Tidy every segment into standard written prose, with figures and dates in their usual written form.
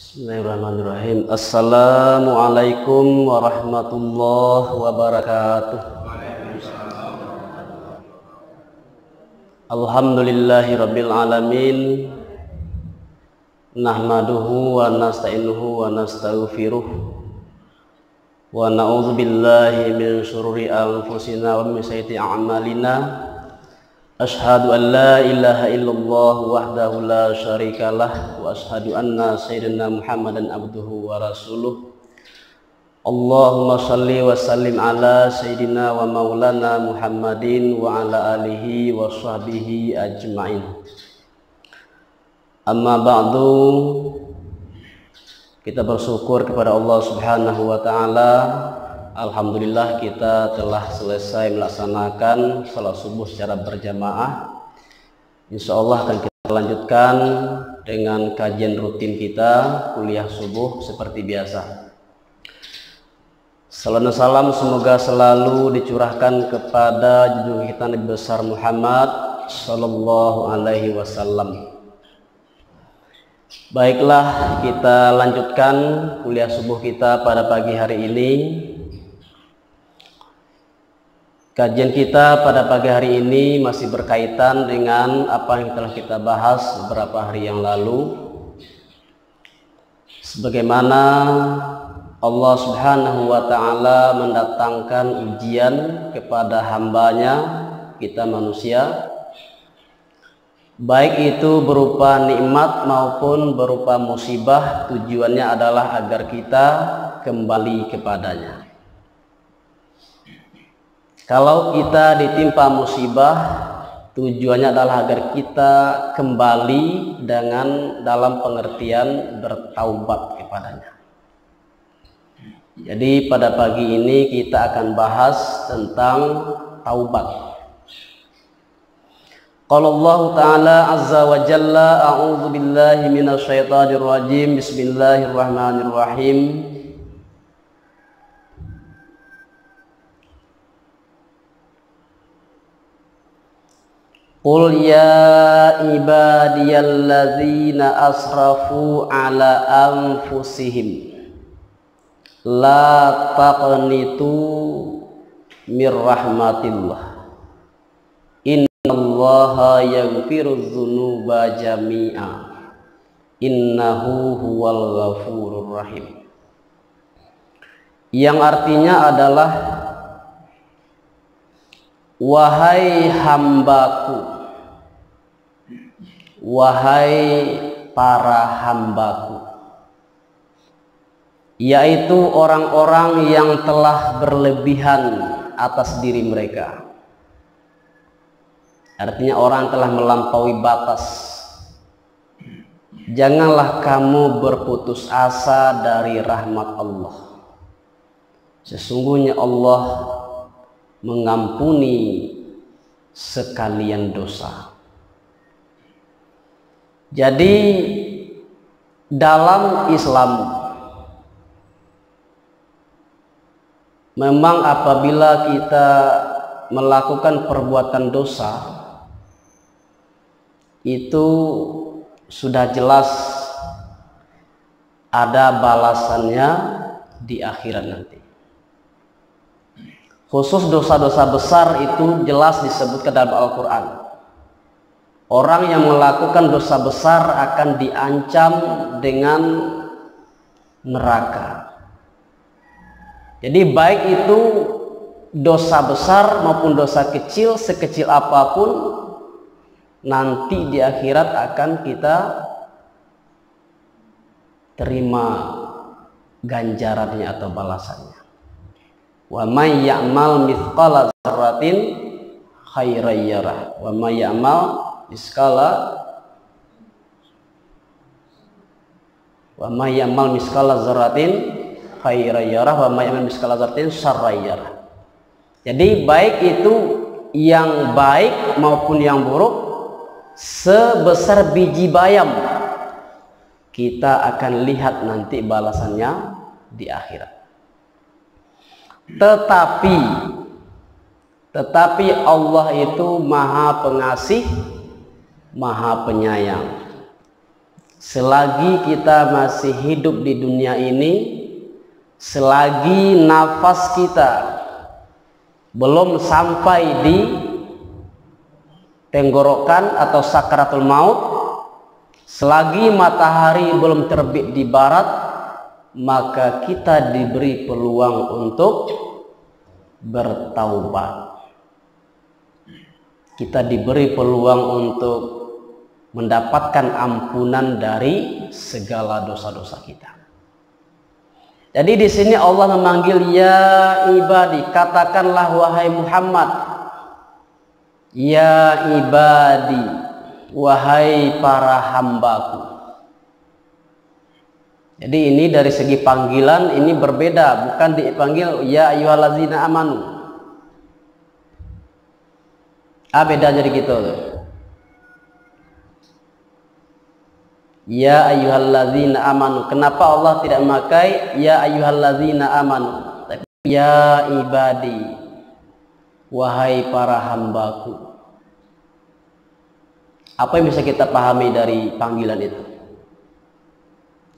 Bismillahirrahmanirrahim. Assalamualaikum warahmatullahi wabarakatuh. Alhamdulillahi rabbil alamin. Nahmaduhu wa nasta'inuhu wa nastaghfiruh. Wa na'udzu billahi min syururi anfusina wa min sayyiati a'malina. Ashhadu an la ilaha illallah wahdahu la syarikalah wa ashhadu anna sayyidina Muhammadan abduhu wa rasuluh. Allahumma shalli wa sallim ala sayyidina wa maulana Muhammadin wa ala alihi wa sahbihi ajma'in. Amma ba'du, kita bersyukur kepada Allah Subhanahu wa ta'ala. Alhamdulillah kita telah selesai melaksanakan salat subuh secara berjamaah. Insya Allah akan kita lanjutkan dengan kajian rutin kita, kuliah subuh seperti biasa. Salam dan salam semoga selalu dicurahkan kepada junjungan kita Nabi besar Muhammad Sallallahu Alaihi Wasallam. Baiklah, kita lanjutkan kuliah subuh kita pada pagi hari ini. Kajian kita pada pagi hari ini masih berkaitan dengan apa yang telah kita bahas beberapa hari yang lalu. Sebagaimana Allah Subhanahu wa ta'ala mendatangkan ujian kepada hambanya, kita manusia, baik itu berupa nikmat maupun berupa musibah, tujuannya adalah agar kita kembali kepadanya. Kalau kita ditimpa musibah, tujuannya adalah agar kita kembali dengan dalam pengertian bertaubat kepadanya. Jadi pada pagi ini kita akan bahas tentang taubat. Qala Allah Ta'ala Azza wa Jalla, a'udzu billahi minasyaitonir rajim. Bismillahirrahmanirrahim. Qul ya ibadiyalladzina asrafu ala anfusihim la taqnitu mir rahmatillah innallaha yaghfirudz dzunuba jami'a innahu huwal ghafurur rahim, yang artinya adalah wahai hambaku, wahai para hambaku, yaitu orang-orang yang telah berlebihan atas diri mereka. Artinya orang telah melampaui batas. Janganlah kamu berputus asa dari rahmat Allah. Sesungguhnya Allah mengampuni sekalian dosa. Jadi dalam Islam memang apabila kita melakukan perbuatan dosa itu sudah jelas ada balasannya di akhirat nanti. Khusus dosa-dosa besar itu jelas disebutkan dalam Al-Quran. Orang yang melakukan dosa besar akan diancam dengan neraka. Jadi baik itu dosa besar maupun dosa kecil, sekecil apapun, nanti di akhirat akan kita terima ganjarannya atau balasannya. Wa may ya'mal mithqala dzarratin khairan yarah wa may ya'mal mithqala dzarratin khairan yarah wa may ya'mal mithqala dzarratin syarran yarah. Jadi baik itu yang baik maupun yang buruk, sebesar biji bayam kita akan lihat nanti balasannya di akhirat. Tetapi Allah itu maha pengasih, maha penyayang. selagi kita masih hidup di dunia ini, selagi nafas kita belum sampai di tenggorokan atau sakaratul maut, selagi matahari belum terbit di barat, maka kita diberi peluang untuk bertaubat. Kita diberi peluang untuk mendapatkan ampunan dari segala dosa-dosa kita. Jadi di sini Allah memanggil ya ibadi, katakanlah wahai Muhammad, ya ibadi, wahai para hambaku. Jadi ini dari segi panggilan ini berbeda, bukan dipanggil ya ayyuhallazina amanu. Beda jadi gitu tuh. Ya ayyuhallazina amanu. Kenapa Allah tidak memakai ya ayyuhallazina amanu, tapi ya ibadi, wahai para hambaku. Apa yang bisa kita pahami dari panggilan itu?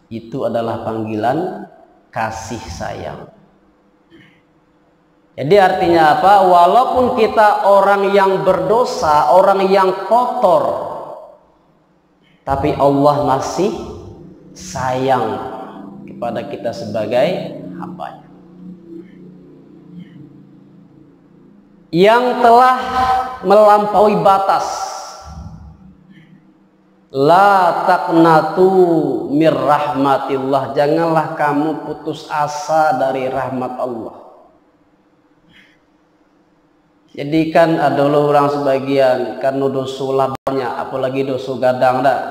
Itu adalah panggilan kasih sayang. Jadi artinya apa? Walaupun kita orang yang berdosa, orang yang kotor, tapi Allah masih sayang kepada kita sebagai hamba-Nya yang telah melampaui batas. La taqnatu mir rahmatillah, janganlah kamu putus asa dari rahmat Allah. Jadi kan ada orang sebagian karena dosa banyak, apalagi dosa gadang dah.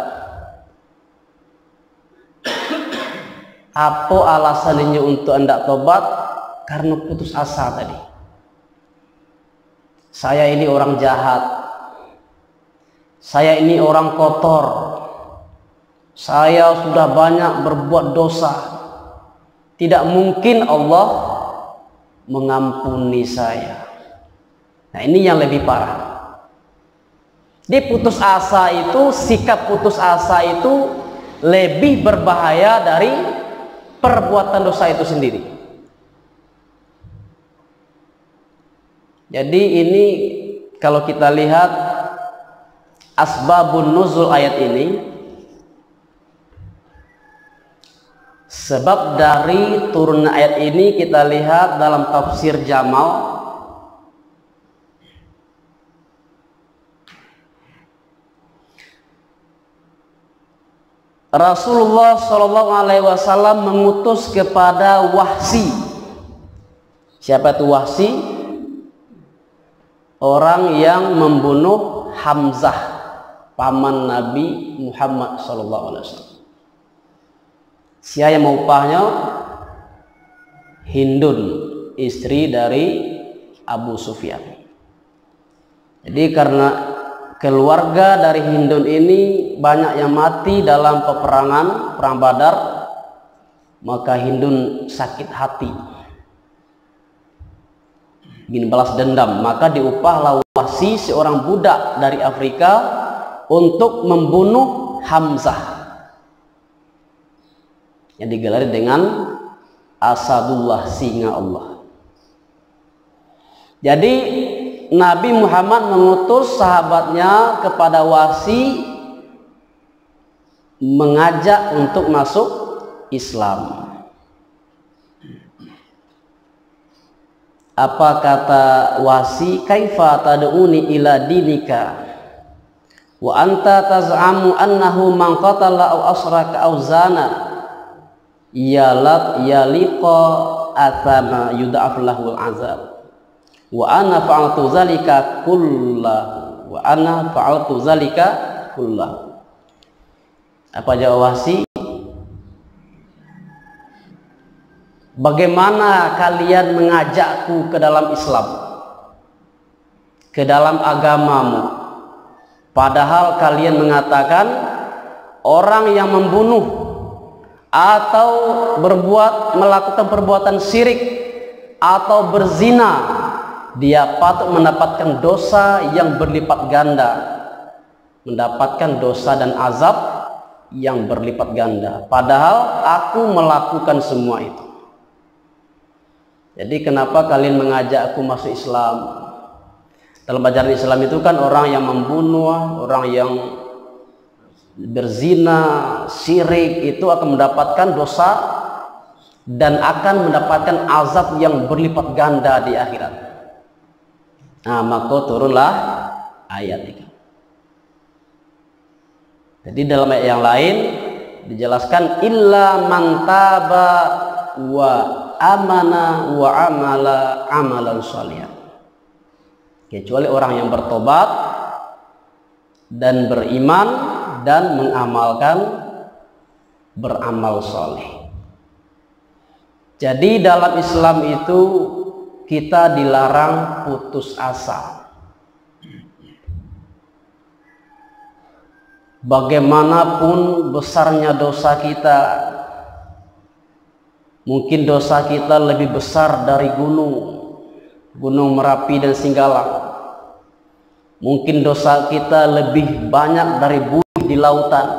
Apa alasannya untuk hendak tobat? Karena putus asa tadi. Saya ini orang jahat, saya ini orang kotor, saya sudah banyak berbuat dosa, tidak mungkin Allah mengampuni saya. Nah ini yang lebih parah. Di putus asa itu, sikap putus asa itu lebih berbahaya dari perbuatan dosa itu sendiri. Jadi ini kalau kita lihat asbabun nuzul ayat ini, sebab dari turun ayat ini kita lihat dalam tafsir Jamal. Rasulullah SAW mengutus kepada Wahsy. Siapa itu Wahsy? Orang yang membunuh Hamzah, paman Nabi Muhammad SAW. Siapa yang mengupahnya? Hindun, istri dari Abu Sufyan. Jadi karena keluarga dari Hindun ini banyak yang mati dalam peperangan perang Badar, maka Hindun sakit hati, ingin balas dendam, maka diupahlah Wahsy, seorang budak dari Afrika, untuk membunuh Hamzah yang digelari dengan Asadullah, singa Allah. Jadi Nabi Muhammad mengutus sahabatnya kepada Wahsy mengajak untuk masuk Islam. Apa kata Wahsy? Kaifa tad'uni ila dinika wa anta taz'amu annahu man qatala aw asraka aw zana yaliqa athama yud'af lahul azab. Wa ana fa'altu zalika kullahu, wa ana fa'altu zalika kullahu. Apa jawab Wahsy? Bagaimana kalian mengajakku ke dalam Islam, ke dalam agamamu, padahal kalian mengatakan orang yang membunuh atau melakukan perbuatan syirik atau berzina, dia patut mendapatkan dosa yang berlipat ganda, mendapatkan dosa dan azab yang berlipat ganda. Padahal aku melakukan semua itu. Jadi kenapa kalian mengajak aku masuk Islam? Dalam ajaran Islam itu kan orang yang membunuh, orang yang berzina, syirik itu akan mendapatkan dosa dan akan mendapatkan azab yang berlipat ganda di akhirat. Nah, maka turunlah ayat ini. Jadi dalam ayat yang lain dijelaskan illa man taba wa amana wa amala amalan shalihan. Kecuali orang yang bertobat dan beriman dan mengamalkan beramal soleh. Jadi dalam Islam itu kita dilarang putus asa. Bagaimanapun besarnya dosa kita, mungkin dosa kita lebih besar dari gunung Merapi dan Singgalang. Mungkin dosa kita lebih banyak dari buih di lautan.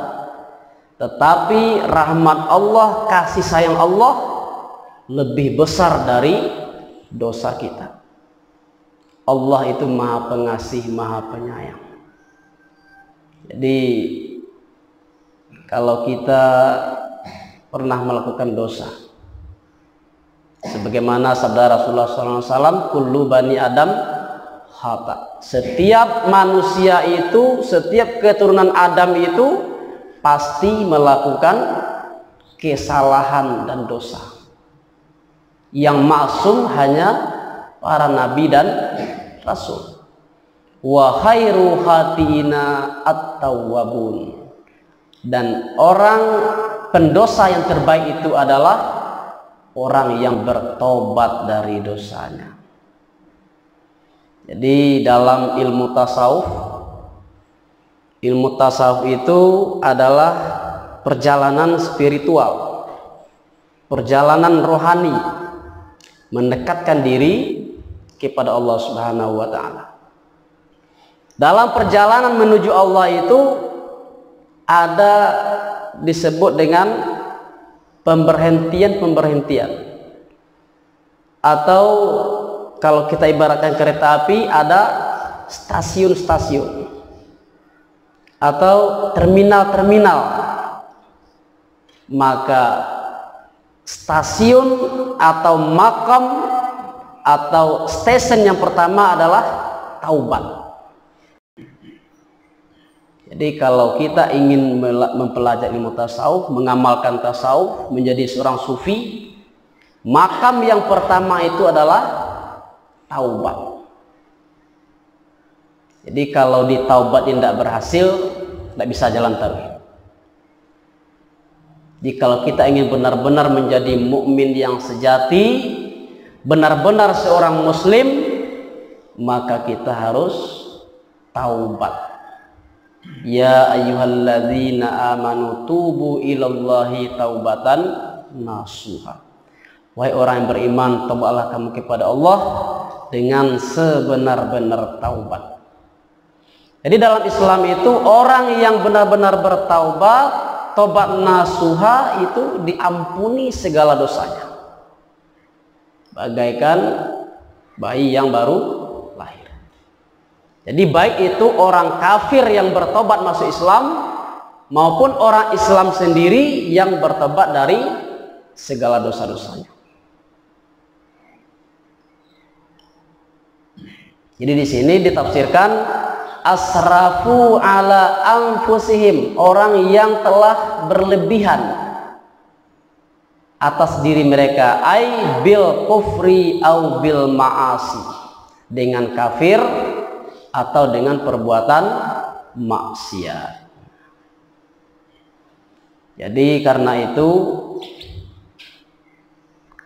Tetapi rahmat Allah, kasih sayang Allah lebih besar dari dosa kita. Allah itu Maha Pengasih, Maha Penyayang. Jadi kalau kita pernah melakukan dosa, sebagaimana sabda Rasulullah SAW, kullu bani Adam khata. Setiap manusia itu, setiap keturunan Adam itu pasti melakukan kesalahan dan dosa. Yang maksum hanya para nabi dan rasul. Wa khairu khatiina at-tawwabun. Dan orang pendosa yang terbaik itu adalah orang yang bertobat dari dosanya. Jadi dalam ilmu tasawuf itu adalah perjalanan spiritual, perjalanan rohani, mendekatkan diri kepada Allah Subhanahu wa Ta'ala. Dalam perjalanan menuju Allah itu ada disebut dengan pemberhentian, atau kalau kita ibaratkan kereta api, ada stasiun-stasiun atau terminal-terminal. Maka stasiun atau makam atau stesen yang pertama adalah taubat. Jadi kalau kita ingin mempelajari ilmu tasawuf, mengamalkan tasawuf, menjadi seorang sufi, makam yang pertama itu adalah taubat. Jadi kalau di taubat tidak berhasil, tidak bisa jalan terus. Jadi kalau kita ingin benar-benar menjadi mukmin yang sejati, benar-benar seorang muslim, maka kita harus taubat. Ya ayyuhalladzina amanu tubu ilallahi taubatan nasuha. Wahai orang yang beriman, taubatlah kamu kepada Allah dengan sebenar-benar taubat. Jadi dalam Islam itu orang yang benar-benar bertaubat, taubat nasuha, itu diampuni segala dosanya. Bagaikan bayi yang baru lahir. Jadi baik itu orang kafir yang bertobat masuk Islam maupun orang Islam sendiri yang bertobat dari segala dosa-dosanya. Jadi di sini ditafsirkan asrafu ala anfusihim, orang yang telah berlebihan atas diri mereka, ai bil kufri au bil ma'asi, dengan kafir atau dengan perbuatan maksiat. Jadi karena itu,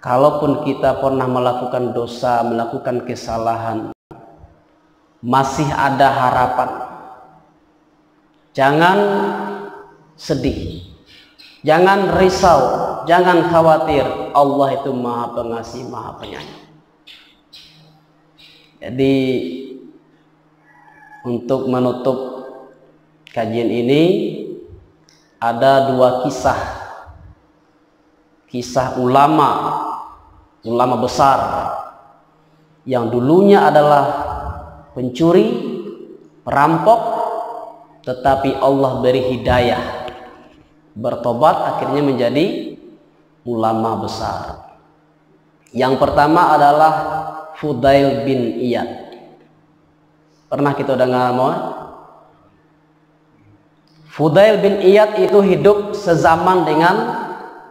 kalaupun kita pernah melakukan dosa, melakukan kesalahan, masih ada harapan. Jangan sedih, jangan risau, jangan khawatir. Allah itu Maha Pengasih, Maha Penyayang. Jadi untuk menutup kajian ini, ada dua kisah ulama besar yang dulunya adalah pencuri, perampok, tetapi Allah beri hidayah, bertobat akhirnya menjadi ulama besar. Yang pertama adalah Fudail bin Iyad. Pernah kita dengar mau? Fudail bin Iyad itu hidup sezaman dengan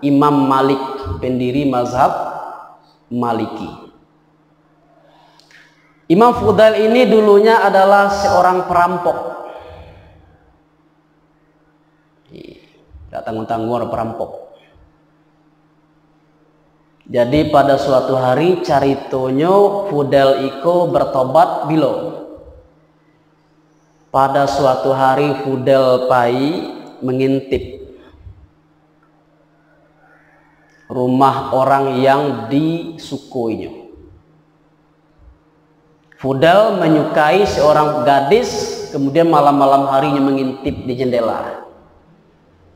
Imam Malik, pendiri mazhab Maliki. Imam Fudail ini dulunya adalah seorang perampok. Tidak tanggung-tanggung perampok. Jadi pada suatu hari caritonyo Fudail iko bertobat bilo. Pada suatu hari Fudail pai mengintip rumah orang yang disukuinya. Fudail menyukai seorang gadis, kemudian malam-malam harinya mengintip di jendela.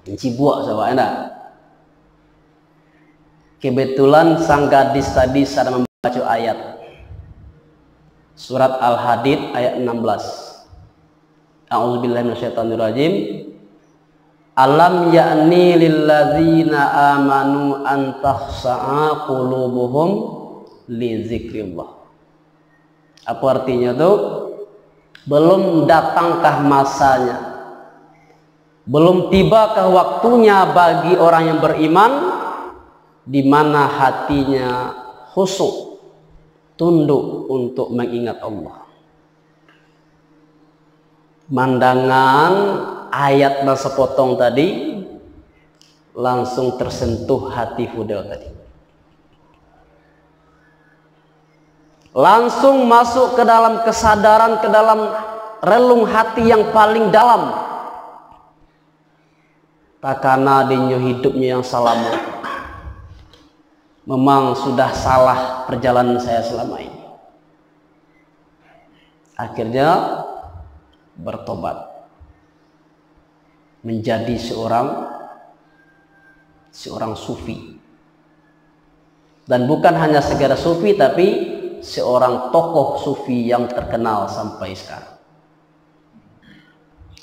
Cibuak sama enak. Kebetulan sang gadis tadi sedang membaca ayat surat Al-Hadid ayat 16. A'udzubillahi minasyaitonirrajim. Alam ya'ni lilladzina amanu an takhsha'a qulubuhum li dzikrillah. Apa artinya tuh? Belum datangkah masanya, belum tibakah waktunya bagi orang yang beriman di mana hatinya khusyuk, tunduk untuk mengingat Allah. Mandangan ayat dan sepotong tadi langsung tersentuh hati Fudail tadi. Langsung masuk ke dalam kesadaran, ke dalam relung hati yang paling dalam. Takana dinyo hidupnya yang salamu. Memang sudah salah perjalanan saya selama ini. Akhirnya bertobat menjadi seorang sufi. Dan bukan hanya sekedar sufi, tapi seorang tokoh sufi yang terkenal sampai sekarang,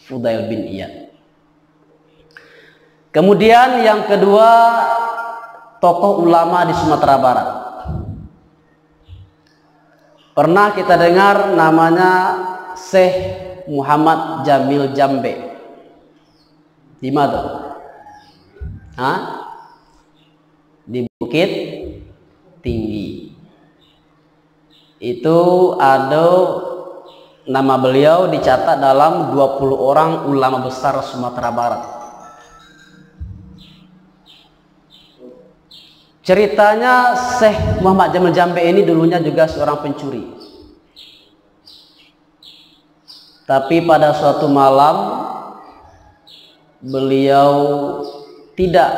Fudail bin Iyad. Kemudian yang kedua, tokoh ulama di Sumatera Barat. Pernah kita dengar namanya Syekh Muhammad Jamil Jambe. Di mana? Di Bukit Tinggi. Itu ada nama beliau dicatat dalam 20 orang ulama besar Sumatera Barat. Ceritanya Syekh Muhammad Jamil Jambe ini dulunya juga seorang pencuri. Tapi pada suatu malam beliau tidak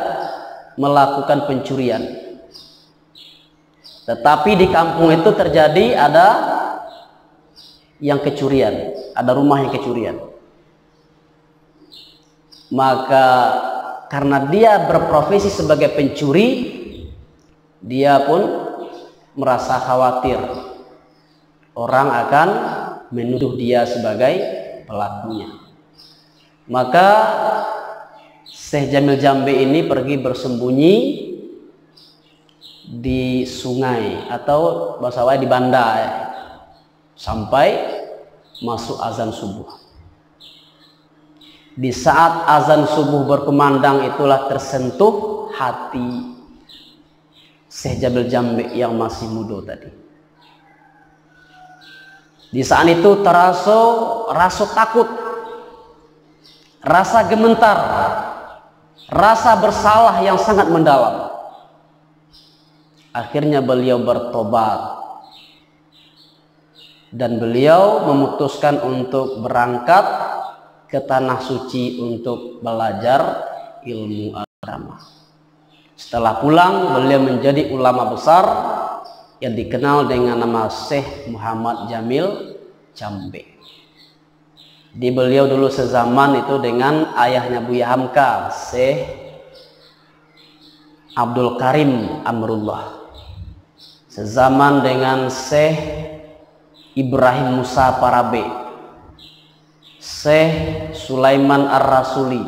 melakukan pencurian. Tetapi di kampung itu terjadi ada yang kecurian, ada rumah yang kecurian. Maka karena dia berprofesi sebagai pencuri, dia pun merasa khawatir orang akan menuduh dia sebagai pelakunya. Maka Syekh Jamil Jambe ini pergi bersembunyi di sungai atau bahasa Jawa di banda sampai masuk azan subuh. Di saat azan subuh berkumandang itulah tersentuh hati Syekh Jamil Jambe yang masih muda tadi. Di saat itu terasa rasa takut, rasa gemetar, rasa bersalah yang sangat mendalam. Akhirnya beliau bertobat dan beliau memutuskan untuk berangkat ke tanah suci untuk belajar ilmu agama. Setelah pulang, beliau menjadi ulama besar yang dikenal dengan nama Syekh Muhammad Jamil Jambe. Di beliau dulu sezaman itu dengan ayahnya Buya Hamka, Syekh Abdul Karim Amrullah. Sezaman dengan Syekh Ibrahim Musa Parabe, Syekh Sulaiman Ar-Rasuli,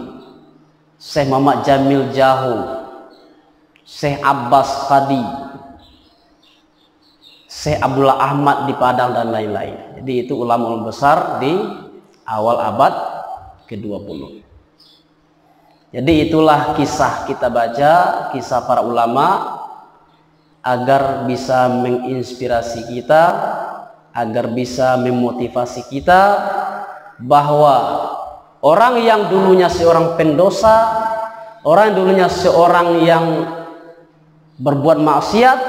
Syekh Muhammad Jamil Jahu, Syekh Abbas Qadi, Syekh Abdullah Ahmad di Padang dan lain-lain. Jadi itu ulama besar di awal abad ke-20. Jadi itulah kisah kita baca, kisah para ulama, agar bisa menginspirasi kita, agar bisa memotivasi kita bahwa orang yang dulunya seorang pendosa, orang yang dulunya seorang yang berbuat maksiat,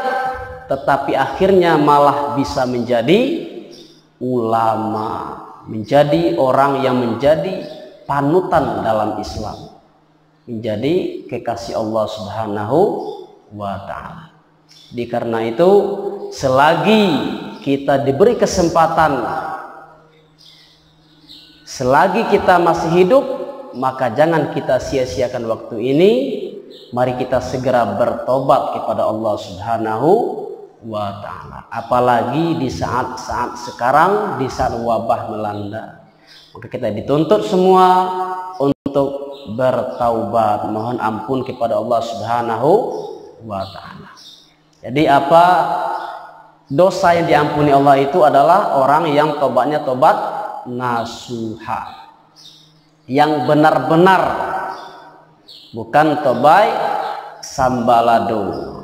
tetapi akhirnya malah bisa menjadi ulama, menjadi orang yang menjadi panutan dalam Islam, menjadi kekasih Allah Subhanahu wa ta'ala. Jadi karena itu, selagi kita diberi kesempatan, selagi kita masih hidup, maka jangan kita sia-siakan waktu ini. Mari kita segera bertobat kepada Allah Subhanahu wa ta'ala. Apalagi di saat-saat sekarang, di saat wabah melanda, maka kita dituntut semua untuk bertaubat, mohon ampun kepada Allah Subhanahu wa ta'ala. Jadi apa dosa yang diampuni Allah itu adalah orang yang tobatnya tobat nasuha, yang benar-benar, bukan tobai sambalado.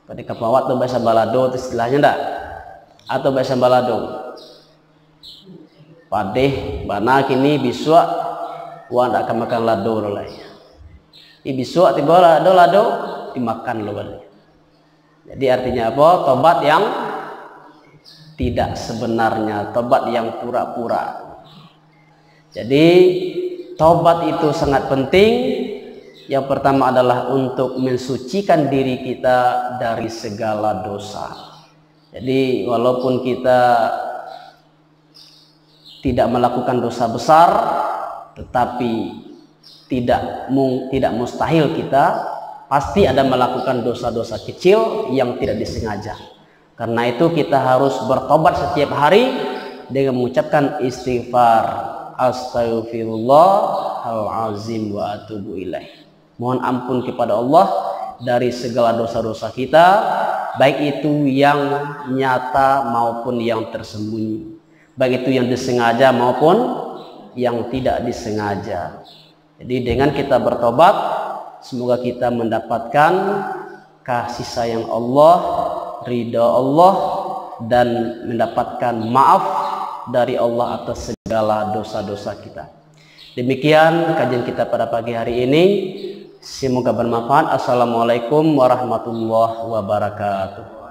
Ketika pawat tobai sambalado itu istilahnya enggak? Atau tobai sambalado padeh bana kini biswa wan akan makan lado lolai. I biswa tiba lado dimakan lo balik. Jadi artinya apa? Tobat yang tidak sebenarnya, tobat yang pura-pura. Jadi tobat itu sangat penting. Yang pertama adalah untuk mensucikan diri kita dari segala dosa. Jadi walaupun kita tidak melakukan dosa besar, tetapi tidak mustahil kita pasti ada melakukan dosa-dosa kecil yang tidak disengaja. Karena itu kita harus bertobat setiap hari dengan mengucapkan istighfar, astaghfirullahalazim wa atubu ilaih. Mohon ampun kepada Allah dari segala dosa-dosa kita, baik itu yang nyata maupun yang tersembunyi, baik itu yang disengaja maupun yang tidak disengaja. Jadi dengan kita bertobat, semoga kita mendapatkan kasih sayang Allah, ridha Allah, dan mendapatkan maaf dari Allah atas segala dosa-dosa kita. Demikian kajian kita pada pagi hari ini. Semoga bermanfaat. Assalamualaikum warahmatullahi wabarakatuh.